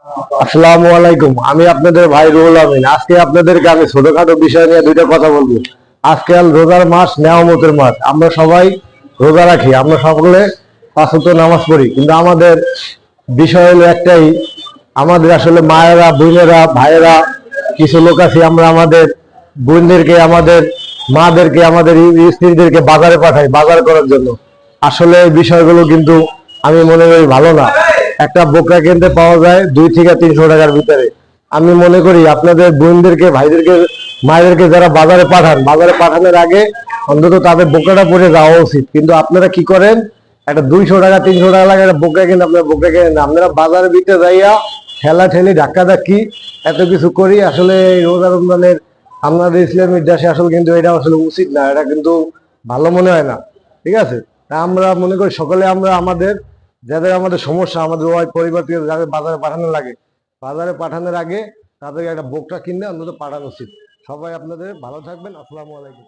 আসসালামু আলাইকুম। আমি আপনাদের ভাই রুহুল আমিন। আজকে আপনাদেরকে আমি ছোটখাটো বিষয় নিয়ে দুইটা কথা বলবো। আজকাল রোজার মাস, নেয়ামতের মাস। আমরা সবাই রোজা রাখি, আমরা সকলে পাঁচ ওয়াক্ত নামাজ পড়ি, কিন্তু আমাদের বিষয় হলো একটাই, আমাদের আসলে মায়েরা, বোনেরা, ভাইয়েরা কিছু লোক আছি, আমরা আমাদের বোনদেরকে, আমাদের মাদেরকে, আমাদের স্ত্রীদেরকে বাজারে পাঠাই বাজার করার জন্য। আসলে এই বিষয়গুলো কিন্তু আমি মনে করি ভালো না। একটা বোকা কিনতে পাওয়া যায় 2 থেকে 300 টাকার ভিতরে। আমি মনে করি আপনাদের বোনদেরকে, ভাইদেরকে, মায়েদেরকে যারা বাজারে পাঠান, বাজারে পাঠানোর আগে অন্তত তাদের বোকাটা পরে যাওয়া উচিত। কিন্তু আপনারা কি করেন, একটা 200 টাকা 300 টাকা লাগে একটা বোকা কিনে আপনারা বোকা কিনে না, আপনারা বাজারের ভিতরে যাইয়া ঠেলা ঠেলি ধাক্কা ধাক্কি এত কিছু করি। আসলে এই রোজা রমজানের আমাদের ইসলামিক দেশে আসলে কিন্তু এটা আসলে উচিত না, এটা কিন্তু ভালো মনে হয় না। ঠিক আছে, তা আমরা মনে করি সকলে আমরা আমাদের যাদের আমাদের সমস্যা, আমাদের ওই পরিবার থেকে যাদের বাজারে পাঠানো লাগে, বাজারে পাঠানোর আগে তাদেরকে একটা বোকটা কিনে অন্তত পাঠানো উচিত। সবাই আপনাদের ভালো থাকবেন। আসসালামু আলাইকুম।